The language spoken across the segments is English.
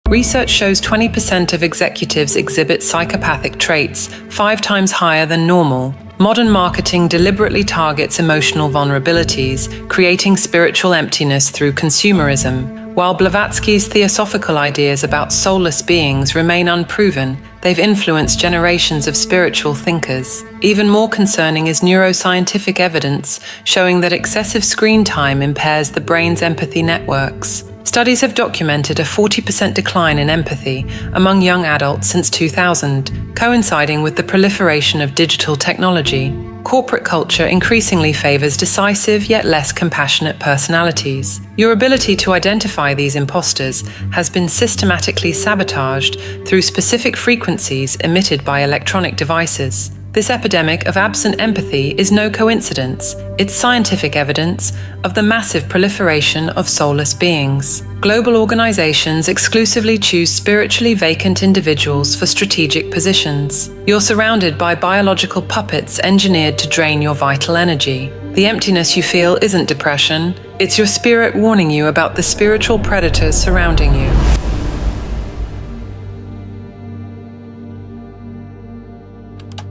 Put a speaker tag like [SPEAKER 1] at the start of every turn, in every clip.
[SPEAKER 1] Research shows 20% of executives exhibit psychopathic traits, 5 times higher than normal. Modern marketing deliberately targets emotional vulnerabilities, creating spiritual emptiness through consumerism. While Blavatsky's theosophical ideas about soulless beings remain unproven, they've influenced generations of spiritual thinkers. Even more concerning is neuroscientific evidence showing that excessive screen time impairs the brain's empathy networks. Studies have documented a 40% decline in empathy among young adults since 2000, coinciding with the proliferation of digital technology. Corporate culture increasingly favors decisive yet less compassionate personalities. Your ability to identify these imposters has been systematically sabotaged through specific frequencies emitted by electronic devices. This epidemic of absent empathy is no coincidence. It's scientific evidence of the massive proliferation of soulless beings. Global organizations exclusively choose spiritually vacant individuals for strategic positions. You're surrounded by biological puppets engineered to drain your vital energy. The emptiness you feel isn't depression, it's your spirit warning you about the spiritual predators surrounding you.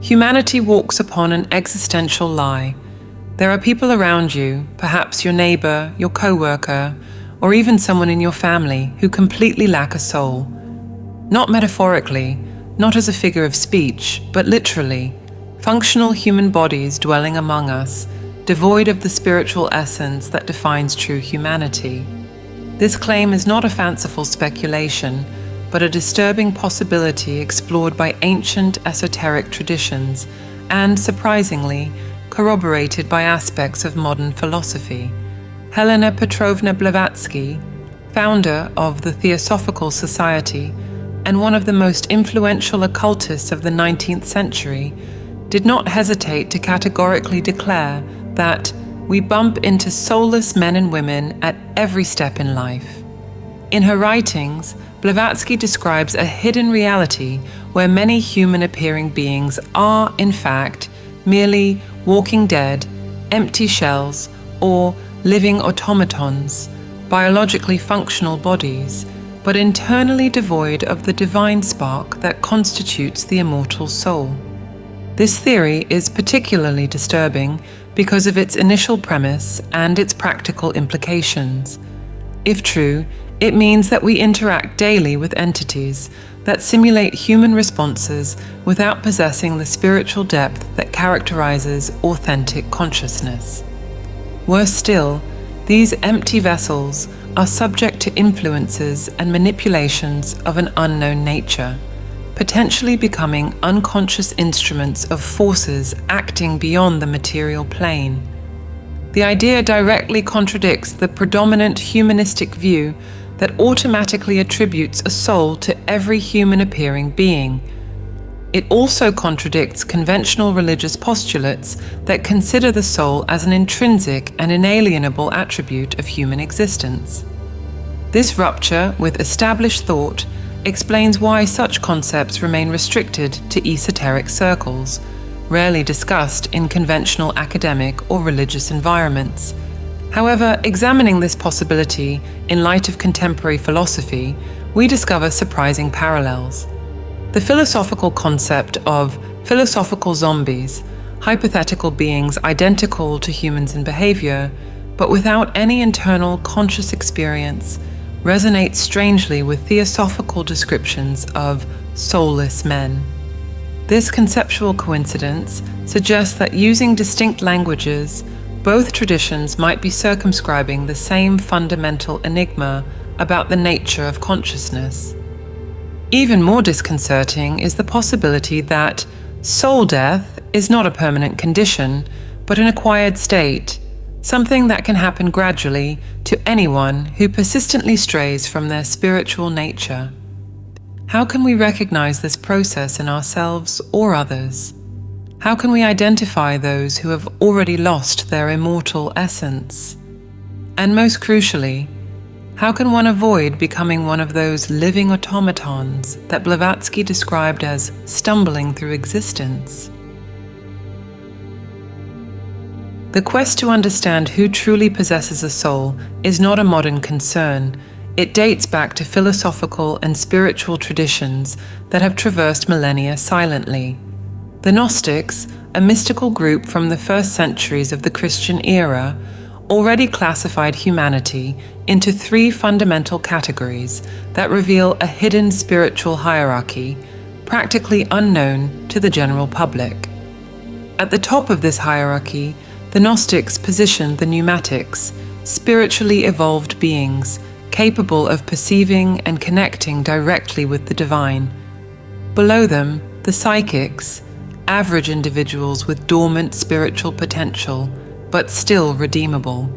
[SPEAKER 1] Humanity walks upon an existential lie. There are people around you, perhaps your neighbor, your co-worker, or even someone in your family who completely lack a soul. Not metaphorically, not as a figure of speech, but literally, functional human bodies dwelling among us, devoid of the spiritual essence that defines true humanity. This claim is not a fanciful speculation, but a disturbing possibility explored by ancient esoteric traditions and, surprisingly, corroborated by aspects of modern philosophy. Helena Petrovna Blavatsky, founder of the Theosophical Society and one of the most influential occultists of the 19th century, did not hesitate to categorically declare that we bump into soulless men and women at every step in life. In her writings, Blavatsky describes a hidden reality where many human-appearing beings are, in fact, merely walking dead, empty shells, or living automatons, biologically functional bodies, but internally devoid of the divine spark that constitutes the immortal soul. This theory is particularly disturbing because of its initial premise and its practical implications. If true, it means that we interact daily with entities that simulate human responses without possessing the spiritual depth that characterizes authentic consciousness. Worse still, these empty vessels are subject to influences and manipulations of an unknown nature, potentially becoming unconscious instruments of forces acting beyond the material plane. The idea directly contradicts the predominant humanistic view that automatically attributes a soul to every human-appearing being. It also contradicts conventional religious postulates that consider the soul as an intrinsic and inalienable attribute of human existence. This rupture with established thought explains why such concepts remain restricted to esoteric circles, rarely discussed in conventional academic or religious environments. However, examining this possibility in light of contemporary philosophy, we discover surprising parallels. The philosophical concept of philosophical zombies, hypothetical beings identical to humans in behavior, but without any internal conscious experience, resonates strangely with theosophical descriptions of soulless men. This conceptual coincidence suggests that using distinct languages, both traditions might be circumscribing the same fundamental enigma about the nature of consciousness. Even more disconcerting is the possibility that soul death is not a permanent condition, but an acquired state, something that can happen gradually to anyone who persistently strays from their spiritual nature. How can we recognize this process in ourselves or others? How can we identify those who have already lost their immortal essence? And most crucially, how can one avoid becoming one of those living automatons that Blavatsky described as stumbling through existence? The quest to understand who truly possesses a soul is not a modern concern. It dates back to philosophical and spiritual traditions that have traversed millennia silently. The Gnostics, a mystical group from the first centuries of the Christian era, already classified humanity into three fundamental categories that reveal a hidden spiritual hierarchy, practically unknown to the general public. At the top of this hierarchy, the Gnostics positioned the pneumatics, spiritually evolved beings capable of perceiving and connecting directly with the divine. Below them, the psychics, average individuals with dormant spiritual potential, but still redeemable.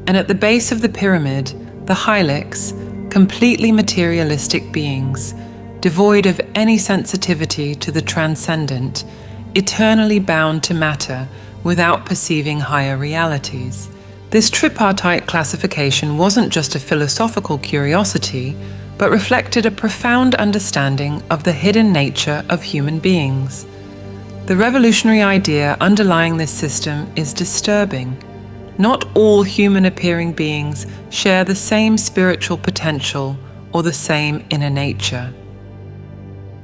[SPEAKER 1] And at the base of the pyramid, the hylics, completely materialistic beings, devoid of any sensitivity to the transcendent, eternally bound to matter without perceiving higher realities. This tripartite classification wasn't just a philosophical curiosity, but reflected a profound understanding of the hidden nature of human beings. The revolutionary idea underlying this system is disturbing. Not all human-appearing beings share the same spiritual potential or the same inner nature.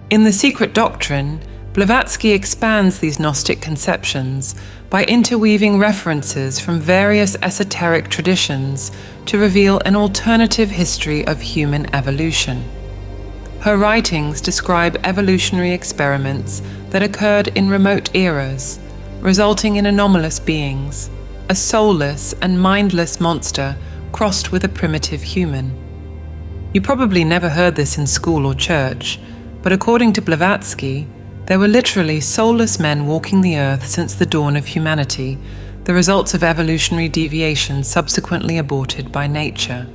[SPEAKER 1] In The Secret Doctrine, Blavatsky expands these Gnostic conceptions by interweaving references from various esoteric traditions to reveal an alternative history of human evolution. Her writings describe evolutionary experiments that occurred in remote eras, resulting in anomalous beings, a soulless and mindless monster crossed with a primitive human. You probably never heard this in school or church, but according to Blavatsky, there were literally soulless men walking the earth since the dawn of humanity, the results of evolutionary deviations subsequently aborted by nature.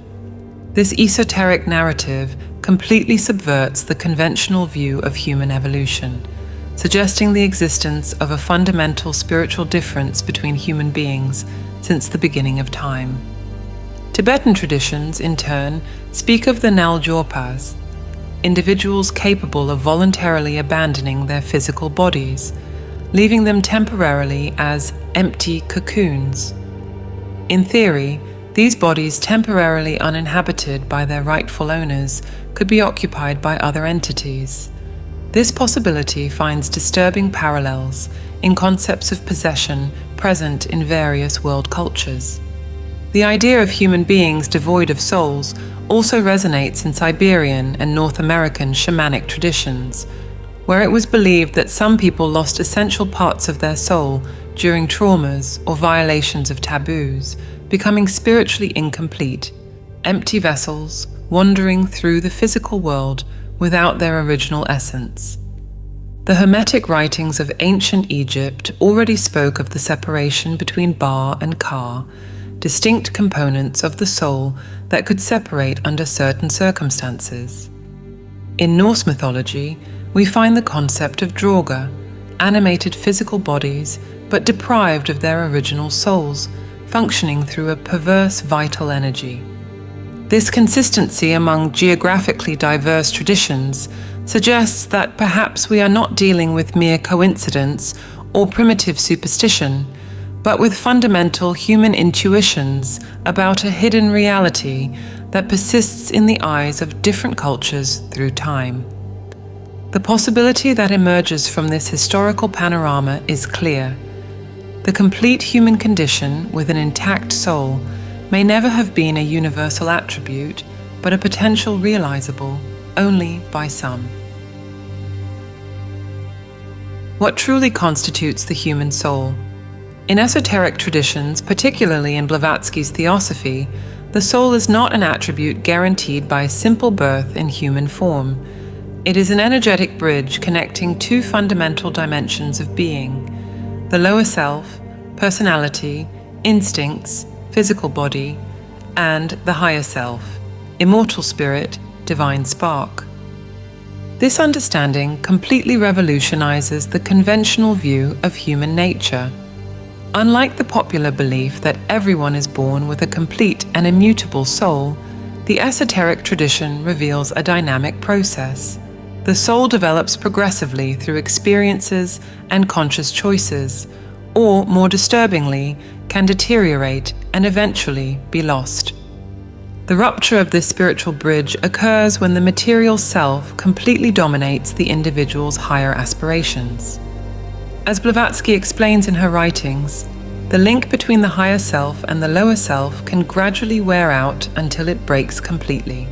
[SPEAKER 1] This esoteric narrative completely subverts the conventional view of human evolution, suggesting the existence of a fundamental spiritual difference between human beings since the beginning of time. Tibetan traditions, in turn, speak of the Naljorpas, individuals capable of voluntarily abandoning their physical bodies, leaving them temporarily as empty cocoons. In theory, these bodies, temporarily uninhabited by their rightful owners, could be occupied by other entities. This possibility finds disturbing parallels in concepts of possession present in various world cultures. The idea of human beings devoid of souls also resonates in Siberian and North American shamanic traditions, where it was believed that some people lost essential parts of their soul during traumas or violations of taboos, becoming spiritually incomplete, empty vessels wandering through the physical world without their original essence. The Hermetic writings of ancient Egypt already spoke of the separation between Ba and Ka, distinct components of the soul that could separate under certain circumstances. In Norse mythology, we find the concept of Draugr, animated physical bodies but deprived of their original souls, functioning through a perverse vital energy. This consistency among geographically diverse traditions suggests that perhaps we are not dealing with mere coincidence or primitive superstition, but with fundamental human intuitions about a hidden reality that persists in the eyes of different cultures through time. The possibility that emerges from this historical panorama is clear. The complete human condition with an intact soul may never have been a universal attribute, but a potential realizable only by some. What truly constitutes the human soul? In esoteric traditions, particularly in Blavatsky's theosophy, the soul is not an attribute guaranteed by a simple birth in human form. It is an energetic bridge connecting two fundamental dimensions of being: the lower self, personality, instincts, physical body, and the higher self, immortal spirit, divine spark. This understanding completely revolutionizes the conventional view of human nature. Unlike the popular belief that everyone is born with a complete and immutable soul, the esoteric tradition reveals a dynamic process. The soul develops progressively through experiences and conscious choices, or, more disturbingly, can deteriorate and eventually be lost. The rupture of this spiritual bridge occurs when the material self completely dominates the individual's higher aspirations. As Blavatsky explains in her writings, the link between the higher self and the lower self can gradually wear out until it breaks completely.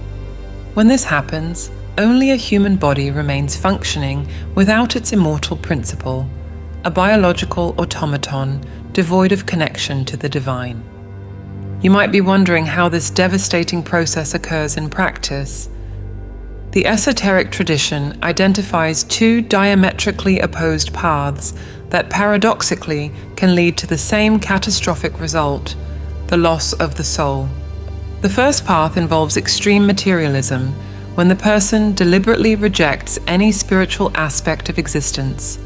[SPEAKER 1] When this happens, only a human body remains functioning without its immortal principle, a biological automaton devoid of connection to the divine. You might be wondering how this devastating process occurs in practice. The esoteric tradition identifies two diametrically opposed paths that paradoxically can lead to the same catastrophic result, the loss of the soul. The first path involves extreme materialism, when the person deliberately rejects any spiritual aspect of existence,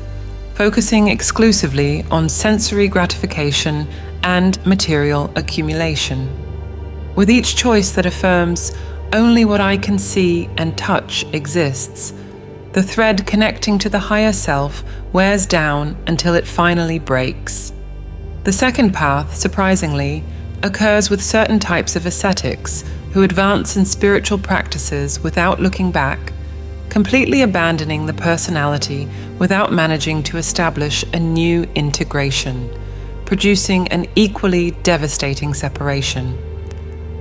[SPEAKER 1] focusing exclusively on sensory gratification and material accumulation. With each choice that affirms, only what I can see and touch exists, the thread connecting to the higher self wears down until it finally breaks. The second path, surprisingly, occurs with certain types of ascetics who advance in spiritual practices without looking back, completely abandoning the personality without managing to establish a new integration, producing an equally devastating separation.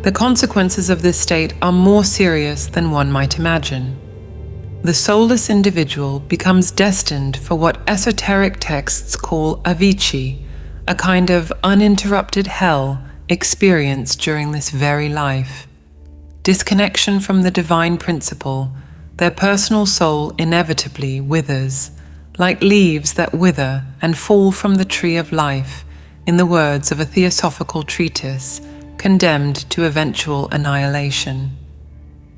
[SPEAKER 1] The consequences of this state are more serious than one might imagine. The soulless individual becomes destined for what esoteric texts call Avicii, a kind of uninterrupted hell experienced during this very life. Disconnection from the divine principle, their personal soul inevitably withers, like leaves that wither and fall from the tree of life, in the words of a theosophical treatise, condemned to eventual annihilation.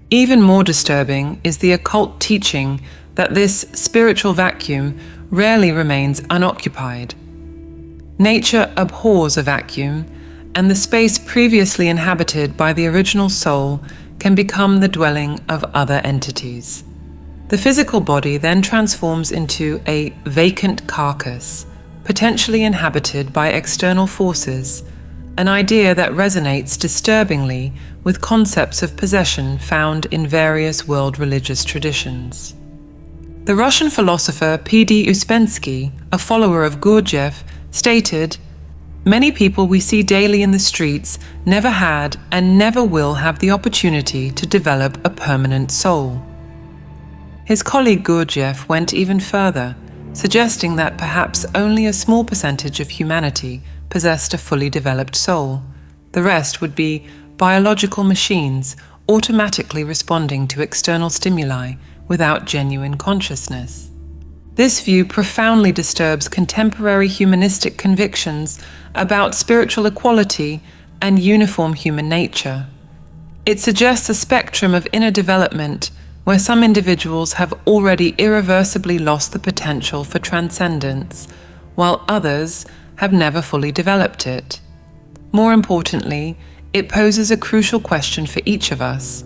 [SPEAKER 1] Even more disturbing is the occult teaching that this spiritual vacuum rarely remains unoccupied. Nature abhors a vacuum, and the space previously inhabited by the original soul can become the dwelling of other entities. The physical body then transforms into a vacant carcass, potentially inhabited by external forces, an idea that resonates disturbingly with concepts of possession found in various world religious traditions. The Russian philosopher P.D. Uspensky, a follower of Gurdjieff, stated, "Many people we see daily in the streets never had and never will have the opportunity to develop a permanent soul." His colleague Gurdjieff went even further, suggesting that perhaps only a small percentage of humanity possessed a fully developed soul. The rest would be biological machines automatically responding to external stimuli without genuine consciousness. This view profoundly disturbs contemporary humanistic convictions about spiritual equality and uniform human nature. It suggests a spectrum of inner development where some individuals have already irreversibly lost the potential for transcendence, while others have never fully developed it. More importantly, it poses a crucial question for each of us.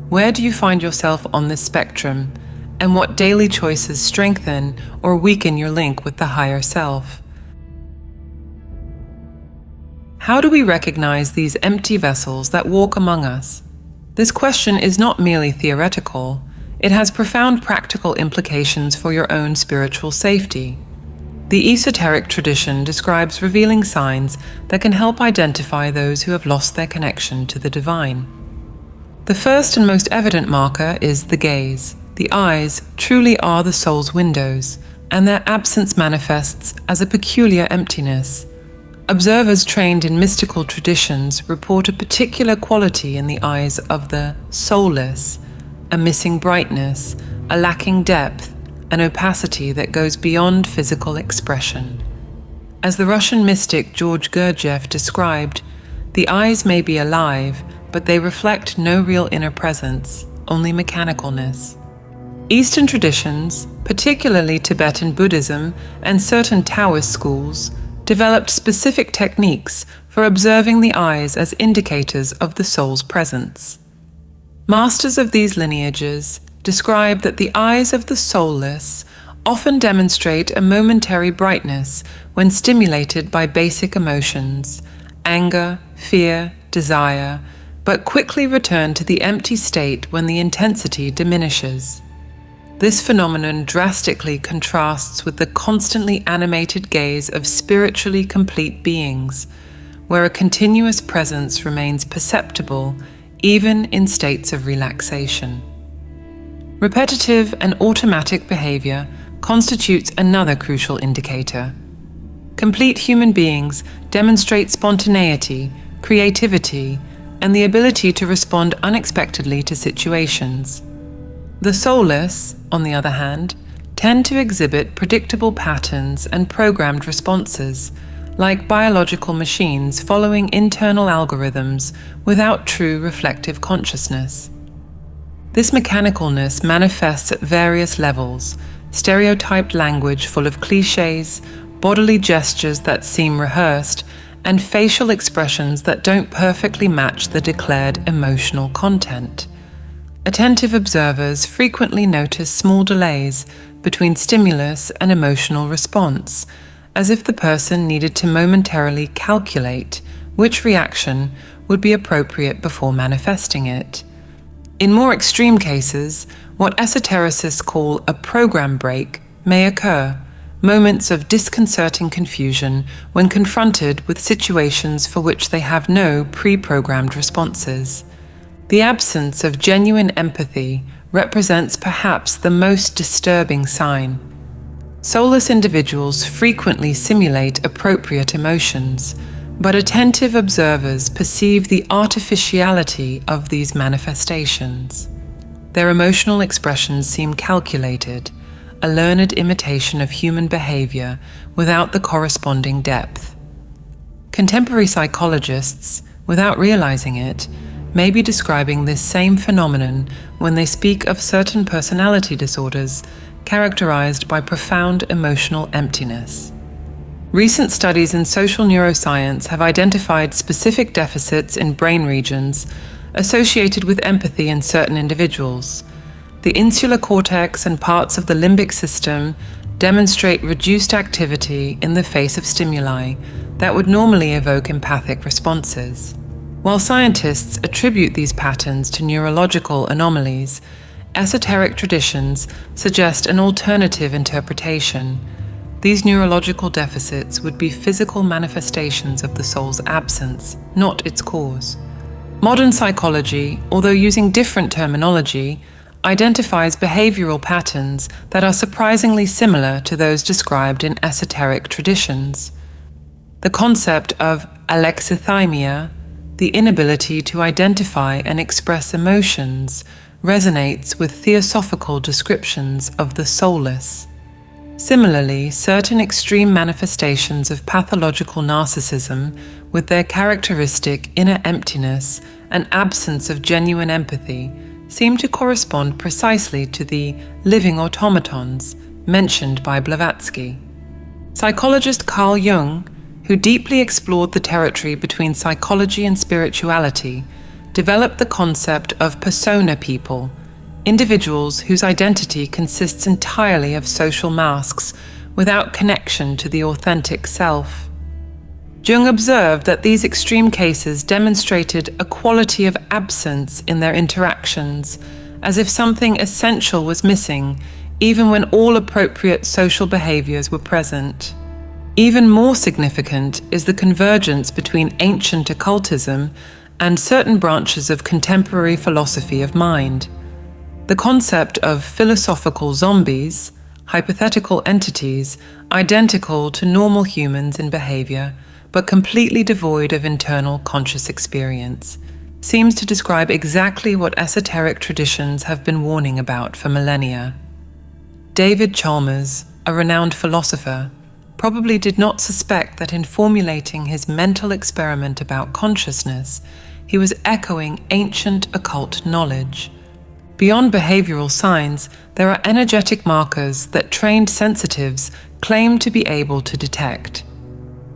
[SPEAKER 1] Where do you find yourself on this spectrum, and what daily choices strengthen or weaken your link with the higher self? How do we recognize these empty vessels that walk among us? This question is not merely theoretical, it has profound practical implications for your own spiritual safety. The esoteric tradition describes revealing signs that can help identify those who have lost their connection to the divine. The first and most evident marker is the gaze. The eyes truly are the soul's windows, and their absence manifests as a peculiar emptiness. Observers trained in mystical traditions report a particular quality in the eyes of the soulless, a missing brightness, a lacking depth, an opacity that goes beyond physical expression. As the Russian mystic George Gurdjieff described, the eyes may be alive, but they reflect no real inner presence, only mechanicalness. Eastern traditions, particularly Tibetan Buddhism and certain Taoist schools, developed specific techniques for observing the eyes as indicators of the soul's presence. Masters of these lineages describe that the eyes of the soulless often demonstrate a momentary brightness when stimulated by basic emotions, anger, fear, desire, but quickly return to the empty state when the intensity diminishes. This phenomenon drastically contrasts with the constantly animated gaze of spiritually complete beings, where a continuous presence remains perceptible even in states of relaxation. Repetitive and automatic behavior constitutes another crucial indicator. Complete human beings demonstrate spontaneity, creativity, and the ability to respond unexpectedly to situations. The soulless, on the other hand, tend to exhibit predictable patterns and programmed responses, like biological machines following internal algorithms without true reflective consciousness. This mechanicalness manifests at various levels: stereotyped language full of cliches, bodily gestures that seem rehearsed, and facial expressions that don't perfectly match the declared emotional content. Attentive observers frequently notice small delays between stimulus and emotional response, as if the person needed to momentarily calculate which reaction would be appropriate before manifesting it. In more extreme cases, what esotericists call a program break may occur, moments of disconcerting confusion when confronted with situations for which they have no pre-programmed responses. The absence of genuine empathy represents perhaps the most disturbing sign. Soulless individuals frequently simulate appropriate emotions, but attentive observers perceive the artificiality of these manifestations. Their emotional expressions seem calculated, a learned imitation of human behavior without the corresponding depth. Contemporary psychologists, without realizing it, may be describing this same phenomenon when they speak of certain personality disorders characterized by profound emotional emptiness. Recent studies in social neuroscience have identified specific deficits in brain regions associated with empathy in certain individuals. The insular cortex and parts of the limbic system demonstrate reduced activity in the face of stimuli that would normally evoke empathic responses. While scientists attribute these patterns to neurological anomalies, esoteric traditions suggest an alternative interpretation. These neurological deficits would be physical manifestations of the soul's absence, not its cause. Modern psychology, although using different terminology, identifies behavioral patterns that are surprisingly similar to those described in esoteric traditions. The concept of alexithymia, the inability to identify and express emotions, resonates with theosophical descriptions of the soulless. Similarly, certain extreme manifestations of pathological narcissism, with their characteristic inner emptiness and absence of genuine empathy, seem to correspond precisely to the living automatons mentioned by Blavatsky. Psychologist Carl Jung, who deeply explored the territory between psychology and spirituality, developed the concept of persona people, individuals whose identity consists entirely of social masks without connection to the authentic self. Jung observed that these extreme cases demonstrated a quality of absence in their interactions, as if something essential was missing, even when all appropriate social behaviors were present. Even more significant is the convergence between ancient occultism and certain branches of contemporary philosophy of mind. The concept of philosophical zombies, hypothetical entities identical to normal humans in behavior, but completely devoid of internal conscious experience, seems to describe exactly what esoteric traditions have been warning about for millennia. David Chalmers, a renowned philosopher, probably did not suspect that in formulating his mental experiment about consciousness, he was echoing ancient occult knowledge. Beyond behavioral signs, there are energetic markers that trained sensitives claim to be able to detect.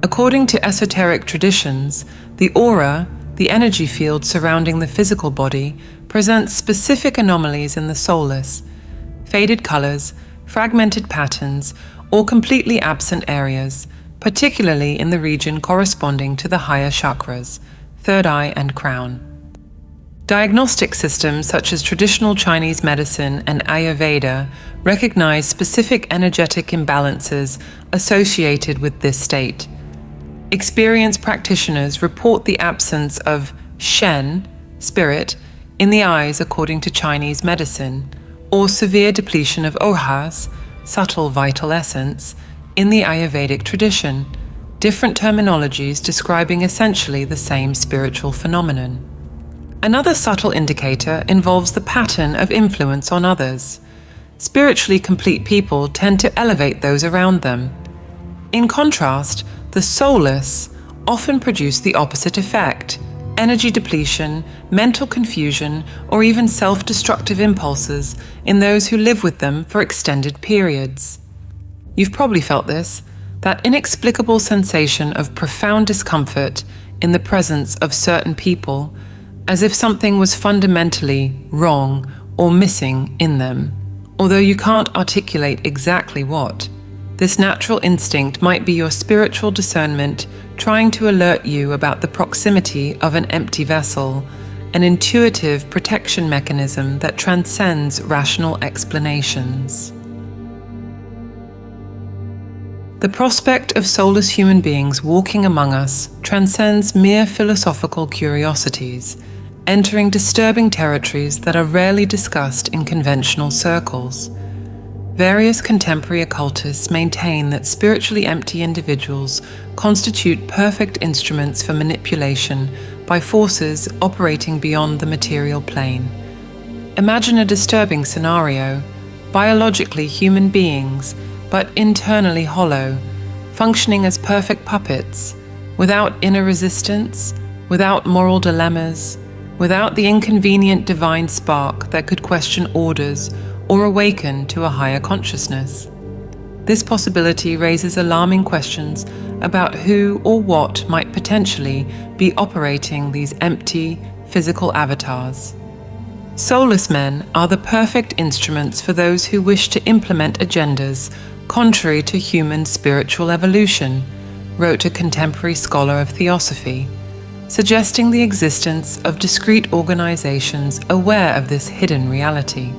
[SPEAKER 1] According to esoteric traditions, the aura, the energy field surrounding the physical body, presents specific anomalies in the soulless: faded colors, fragmented patterns, or completely absent areas, particularly in the region corresponding to the higher chakras, third eye and crown. Diagnostic systems such as traditional Chinese medicine and Ayurveda recognize specific energetic imbalances associated with this state. Experienced practitioners report the absence of Shen, spirit, in the eyes according to Chinese medicine, or severe depletion of Ohas, subtle vital essence, in the Ayurvedic tradition, different terminologies describing essentially the same spiritual phenomenon. Another subtle indicator involves the pattern of influence on others. Spiritually complete people tend to elevate those around them. In contrast, the soulless often produce the opposite effect: energy depletion, mental confusion, or even self-destructive impulses in those who live with them for extended periods. You've probably felt this, that inexplicable sensation of profound discomfort in the presence of certain people, as if something was fundamentally wrong or missing in them, although you can't articulate exactly what. This natural instinct might be your spiritual discernment trying to alert you about the proximity of an empty vessel, an intuitive protection mechanism that transcends rational explanations. The prospect of soulless human beings walking among us transcends mere philosophical curiosities, entering disturbing territories that are rarely discussed in conventional circles. Various contemporary occultists maintain that spiritually empty individuals constitute perfect instruments for manipulation by forces operating beyond the material plane. Imagine a disturbing scenario: biologically human beings, but internally hollow, functioning as perfect puppets, without inner resistance, without moral dilemmas, without the inconvenient divine spark that could question orders or awaken to a higher consciousness. This possibility raises alarming questions about who or what might potentially be operating these empty, physical avatars. Soulless men are the perfect instruments for those who wish to implement agendas contrary to human spiritual evolution, wrote a contemporary scholar of theosophy, suggesting the existence of discrete organizations aware of this hidden reality.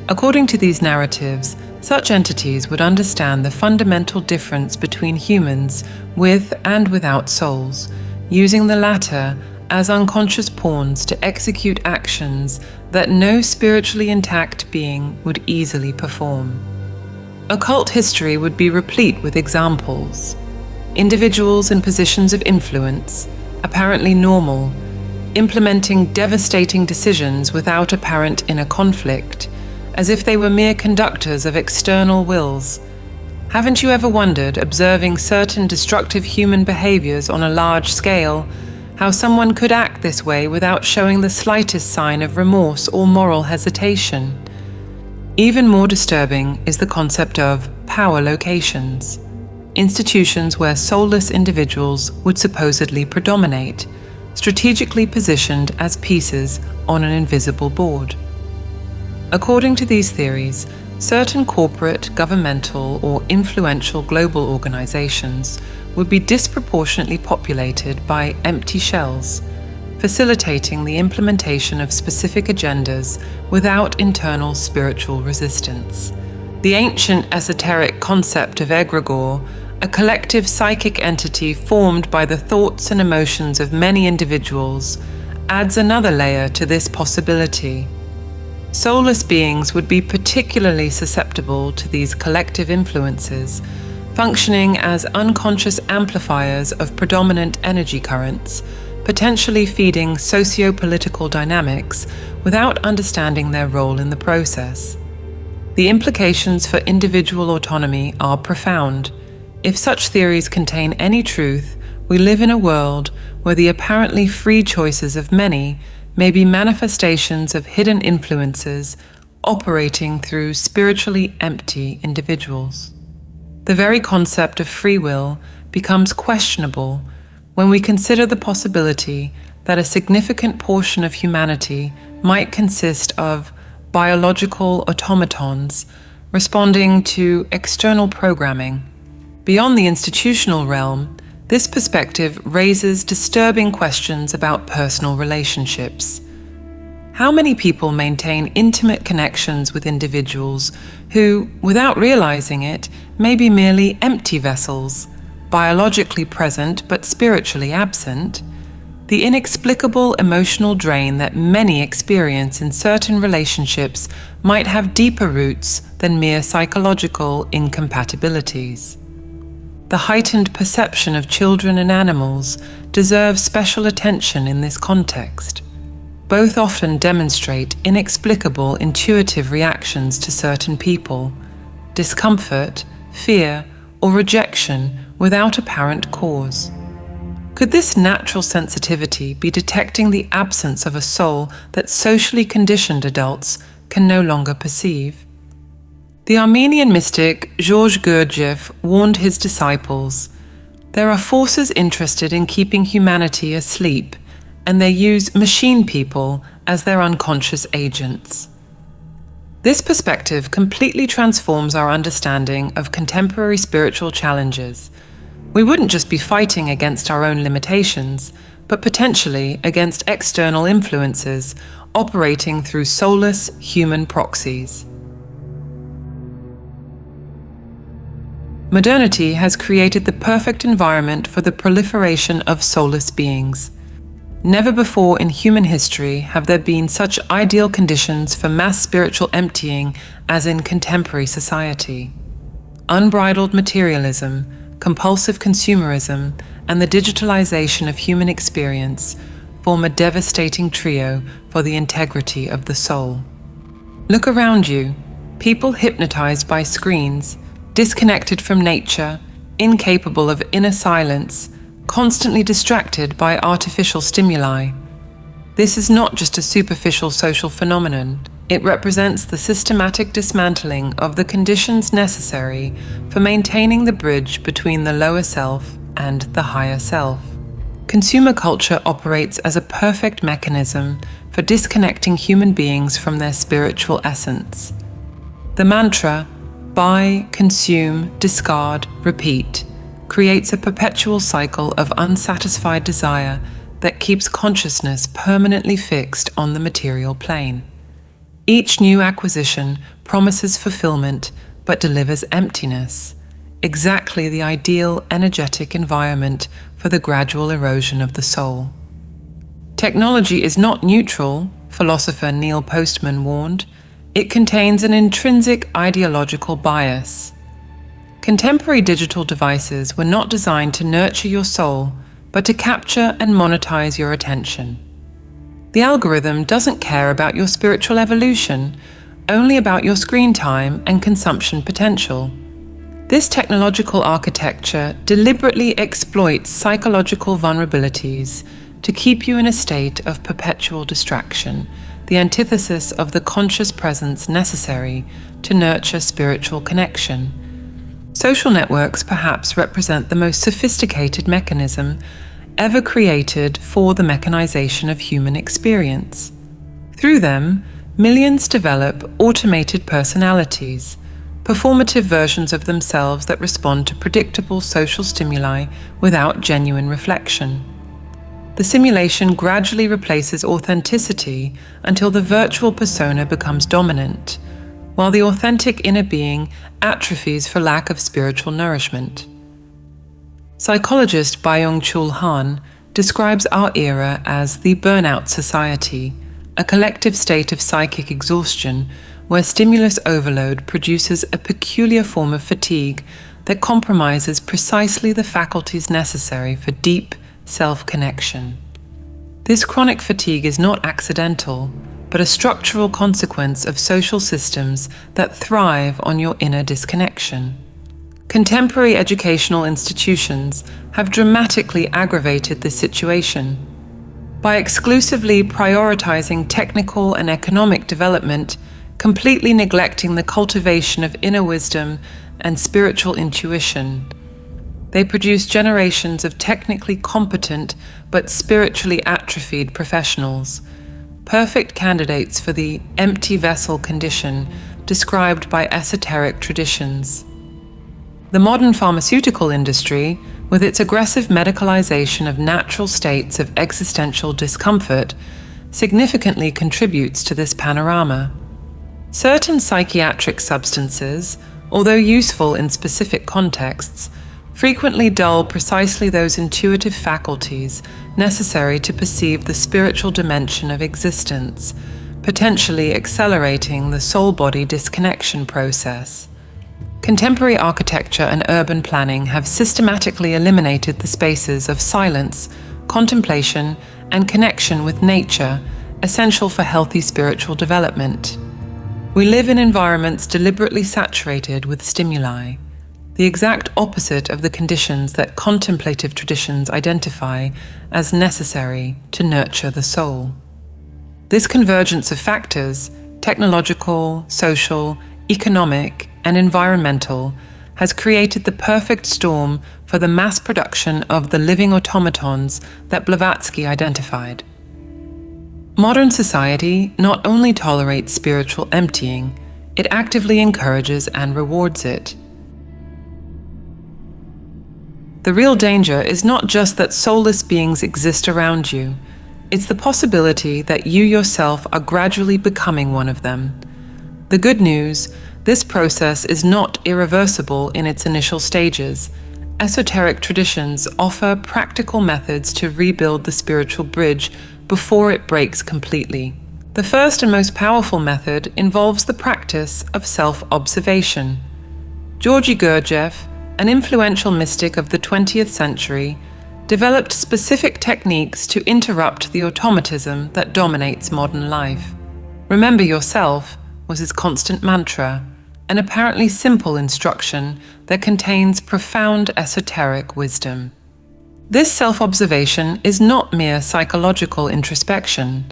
[SPEAKER 1] According to these narratives, such entities would understand the fundamental difference between humans with and without souls, using the latter as unconscious pawns to execute actions that no spiritually intact being would easily perform. Occult history would be replete with examples. Individuals in positions of influence, apparently normal, implementing devastating decisions without apparent inner conflict, as if they were mere conductors of external wills. Haven't you ever wondered, observing certain destructive human behaviors on a large scale, how someone could act this way without showing the slightest sign of remorse or moral hesitation? Even more disturbing is the concept of power locations, institutions where soulless individuals would supposedly predominate, strategically positioned as pieces on an invisible board. According to these theories, certain corporate, governmental, or influential global organizations would be disproportionately populated by empty shells, facilitating the implementation of specific agendas without internal spiritual resistance. The ancient esoteric concept of egregore, a collective psychic entity formed by the thoughts and emotions of many individuals, adds another layer to this possibility. Soulless beings would be particularly susceptible to these collective influences, functioning as unconscious amplifiers of predominant energy currents, potentially feeding socio-political dynamics without understanding their role in the process. The implications for individual autonomy are profound. If such theories contain any truth, we live in a world where the apparently free choices of many may be manifestations of hidden influences operating through spiritually empty individuals. The very concept of free will becomes questionable when we consider the possibility that a significant portion of humanity might consist of biological automatons responding to external programming. Beyond the institutional realm, this perspective raises disturbing questions about personal relationships. How many people maintain intimate connections with individuals who, without realizing it, may be merely empty vessels, biologically present but spiritually absent? The inexplicable emotional drain that many experience in certain relationships might have deeper roots than mere psychological incompatibilities. The heightened perception of children and animals deserves special attention in this context. Both often demonstrate inexplicable intuitive reactions to certain people, discomfort, fear, or rejection without apparent cause. Could this natural sensitivity be detecting the absence of a soul that socially conditioned adults can no longer perceive? The Armenian mystic Georges Gurdjieff warned his disciples, "There are forces interested in keeping humanity asleep, and they use machine people as their unconscious agents." This perspective completely transforms our understanding of contemporary spiritual challenges. We wouldn't just be fighting against our own limitations, but potentially against external influences operating through soulless human proxies. Modernity has created the perfect environment for the proliferation of soulless beings. Never before in human history have there been such ideal conditions for mass spiritual emptying as in contemporary society. Unbridled materialism, compulsive consumerism, and the digitalization of human experience form a devastating trio for the integrity of the soul. Look around you. People hypnotized by screens, disconnected from nature, incapable of inner silence, constantly distracted by artificial stimuli. This is not just a superficial social phenomenon. It represents the systematic dismantling of the conditions necessary for maintaining the bridge between the lower self and the higher self. Consumer culture operates as a perfect mechanism for disconnecting human beings from their spiritual essence. The mantra, buy, consume, discard, repeat, creates a perpetual cycle of unsatisfied desire that keeps consciousness permanently fixed on the material plane. Each new acquisition promises fulfillment but delivers emptiness, exactly the ideal energetic environment for the gradual erosion of the soul. Technology is not neutral, philosopher Neil Postman warned. It contains an intrinsic ideological bias. Contemporary digital devices were not designed to nurture your soul, but to capture and monetize your attention. The algorithm doesn't care about your spiritual evolution, only about your screen time and consumption potential. This technological architecture deliberately exploits psychological vulnerabilities to keep you in a state of perpetual distraction, the antithesis of the conscious presence necessary to nurture spiritual connection. Social networks perhaps represent the most sophisticated mechanism ever created for the mechanization of human experience. Through them, millions develop automated personalities, performative versions of themselves that respond to predictable social stimuli without genuine reflection. The simulation gradually replaces authenticity until the virtual persona becomes dominant, while the authentic inner being atrophies for lack of spiritual nourishment. Psychologist Byung-Chul Han describes our era as the burnout society, a collective state of psychic exhaustion where stimulus overload produces a peculiar form of fatigue that compromises precisely the faculties necessary for deep self-connection. This chronic fatigue is not accidental, but a structural consequence of social systems that thrive on your inner disconnection. Contemporary educational institutions have dramatically aggravated this situation. By exclusively prioritizing technical and economic development, completely neglecting the cultivation of inner wisdom and spiritual intuition, they produce generations of technically competent but spiritually atrophied professionals, perfect candidates for the empty vessel condition described by esoteric traditions. The modern pharmaceutical industry, with its aggressive medicalization of natural states of existential discomfort, significantly contributes to this panorama. Certain psychiatric substances, although useful in specific contexts, frequently dull precisely those intuitive faculties necessary to perceive the spiritual dimension of existence, potentially accelerating the soul-body disconnection process. Contemporary architecture and urban planning have systematically eliminated the spaces of silence, contemplation, and connection with nature, essential for healthy spiritual development. We live in environments deliberately saturated with stimuli, the exact opposite of the conditions that contemplative traditions identify as necessary to nurture the soul. This convergence of factors, technological, social, economic, and environmental, has created the perfect storm for the mass production of the living automatons that Blavatsky identified. Modern society not only tolerates spiritual emptying, it actively encourages and rewards it. The real danger is not just that soulless beings exist around you, it's the possibility that you yourself are gradually becoming one of them. The good news, this process is not irreversible in its initial stages. Esoteric traditions offer practical methods to rebuild the spiritual bridge before it breaks completely. The first and most powerful method involves the practice of self-observation. Georgy Gurdjieff, an influential mystic of the 20th century, developed specific techniques to interrupt the automatism that dominates modern life. Remember yourself was his constant mantra, an apparently simple instruction that contains profound esoteric wisdom. This self-observation is not mere psychological introspection.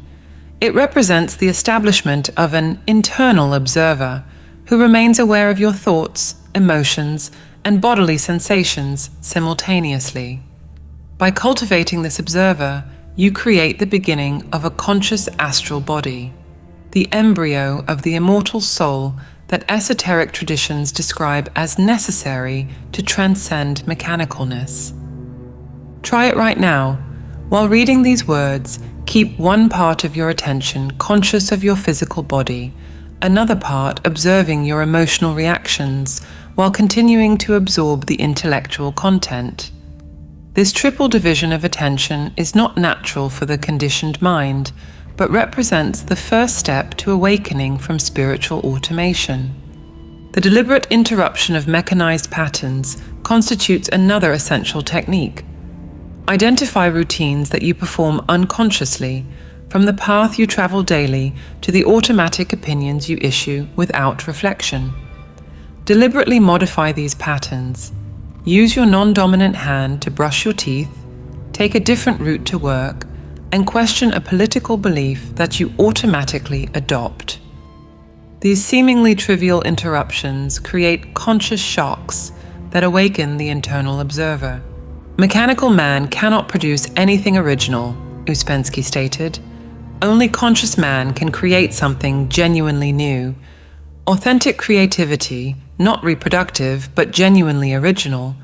[SPEAKER 1] It represents the establishment of an internal observer who remains aware of your thoughts, emotions, and bodily sensations simultaneously. By cultivating this observer, you create the beginning of a conscious astral body, the embryo of the immortal soul that esoteric traditions describe as necessary to transcend mechanicalness. Try it right now. While reading these words, keep one part of your attention conscious of your physical body, another part observing your emotional reactions, while continuing to absorb the intellectual content. This triple division of attention is not natural for the conditioned mind, but represents the first step to awakening from spiritual automation. The deliberate interruption of mechanized patterns constitutes another essential technique. Identify routines that you perform unconsciously, from the path you travel daily to the automatic opinions you issue without reflection. Deliberately modify these patterns. Use your non-dominant hand to brush your teeth, take a different route to work, and question a political belief that you automatically adopt. These seemingly trivial interruptions create conscious shocks that awaken the internal observer. Mechanical man cannot produce anything original, Uspensky stated. Only conscious man can create something genuinely new. Authentic creativity, not reproductive but genuinely original,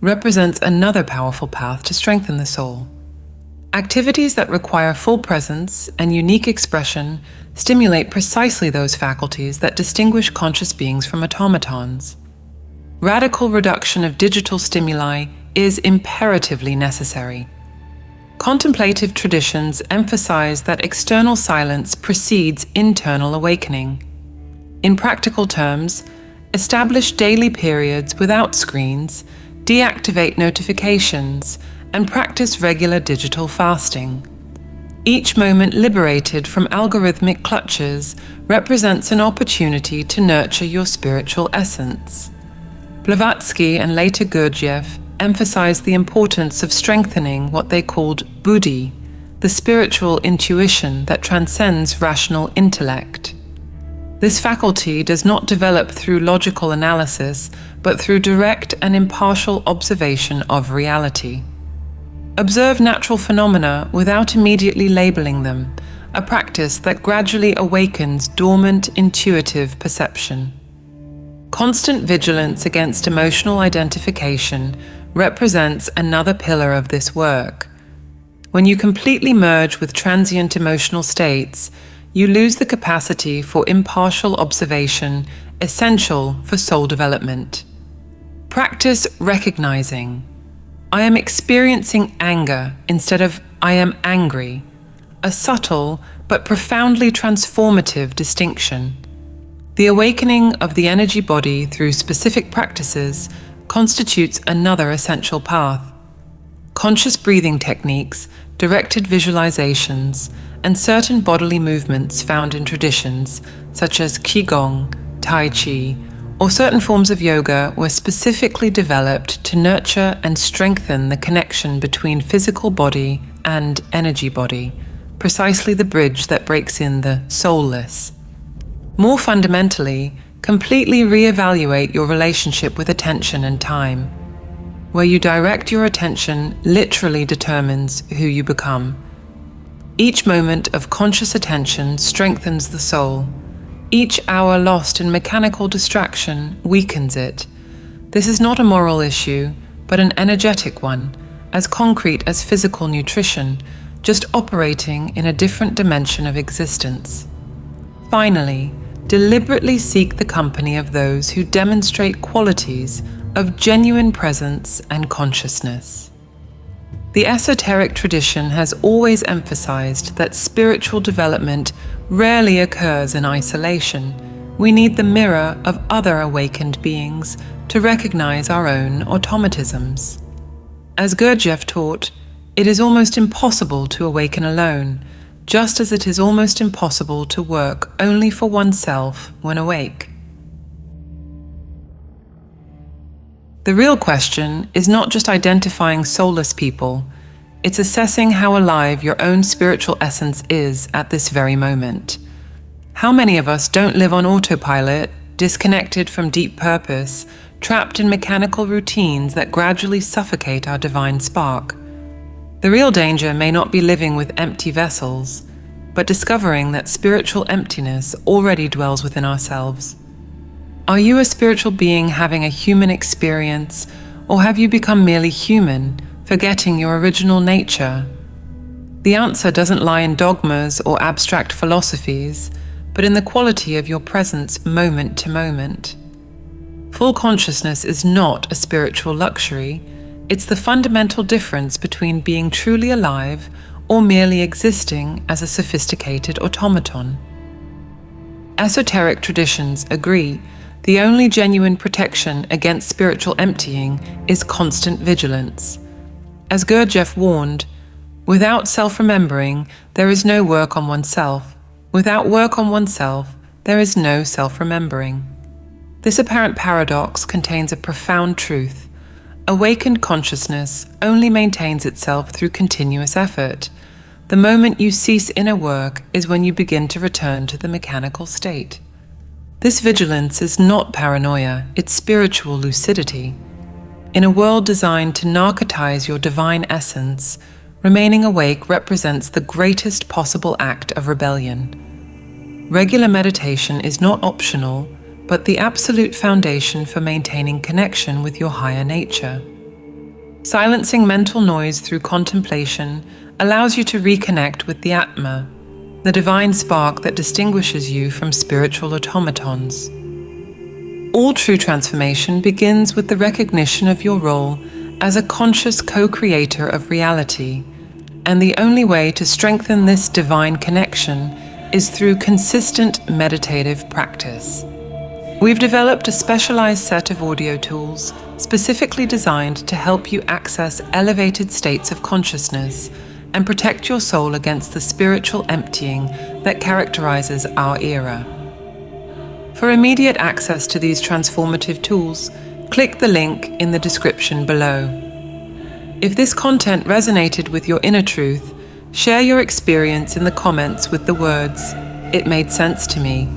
[SPEAKER 1] represents another powerful path to strengthen the soul. Activities that require full presence and unique expression stimulate precisely those faculties that distinguish conscious beings from automatons. Radical reduction of digital stimuli is imperatively necessary. Contemplative traditions emphasize that external silence precedes internal awakening. In practical terms, establish daily periods without screens, deactivate notifications, and practice regular digital fasting. Each moment liberated from algorithmic clutches represents an opportunity to nurture your spiritual essence. Blavatsky and later Gurdjieff emphasized the importance of strengthening what they called buddhi, the spiritual intuition that transcends rational intellect. This faculty does not develop through logical analysis, but through direct and impartial observation of reality. Observe natural phenomena without immediately labeling them, a practice that gradually awakens dormant intuitive perception. Constant vigilance against emotional identification represents another pillar of this work. When you completely merge with transient emotional states, you lose the capacity for impartial observation essential for soul development. Practice recognizing, I am experiencing anger instead of I am angry, a subtle but profoundly transformative distinction. The awakening of the energy body through specific practices constitutes another essential path. Conscious breathing techniques, directed visualizations, and certain bodily movements found in traditions such as Qigong, Tai Chi, or certain forms of yoga were specifically developed to nurture and strengthen the connection between physical body and energy body, precisely the bridge that breaks in the soulless. More fundamentally, completely reevaluate your relationship with attention and time. Where you direct your attention literally determines who you become. Each moment of conscious attention strengthens the soul. Each hour lost in mechanical distraction weakens it. This is not a moral issue, but an energetic one, as concrete as physical nutrition, just operating in a different dimension of existence. Finally, deliberately seek the company of those who demonstrate qualities of genuine presence and consciousness. The esoteric tradition has always emphasized that spiritual development rarely occurs in isolation. We need the mirror of other awakened beings to recognize our own automatisms. As Gurdjieff taught, it is almost impossible to awaken alone, just as it is almost impossible to work only for oneself when awake. The real question is not just identifying soulless people, it's assessing how alive your own spiritual essence is at this very moment. How many of us don't live on autopilot, disconnected from deep purpose, trapped in mechanical routines that gradually suffocate our divine spark? The real danger may not be living with empty vessels, but discovering that spiritual emptiness already dwells within ourselves. Are you a spiritual being having a human experience, or have you become merely human, forgetting your original nature? The answer doesn't lie in dogmas or abstract philosophies, but in the quality of your presence moment to moment. Full consciousness is not a spiritual luxury, it's the fundamental difference between being truly alive or merely existing as a sophisticated automaton. Esoteric traditions agree the only genuine protection against spiritual emptying is constant vigilance. As Gurdjieff warned, without self-remembering, there is no work on oneself. Without work on oneself, there is no self-remembering. This apparent paradox contains a profound truth. Awakened consciousness only maintains itself through continuous effort. The moment you cease inner work is when you begin to return to the mechanical state. This vigilance is not paranoia, it's spiritual lucidity. In a world designed to narcotize your divine essence, remaining awake represents the greatest possible act of rebellion. Regular meditation is not optional, but the absolute foundation for maintaining connection with your higher nature. Silencing mental noise through contemplation allows you to reconnect with the Atma, the divine spark that distinguishes you from spiritual automatons. All true transformation begins with the recognition of your role as a conscious co-creator of reality, and the only way to strengthen this divine connection is through consistent meditative practice. We've developed a specialized set of audio tools specifically designed to help you access elevated states of consciousness and protect your soul against the spiritual emptying that characterizes our era. For immediate access to these transformative tools, click the link in the description below. If this content resonated with your inner truth, share your experience in the comments with the words, "It made sense to me."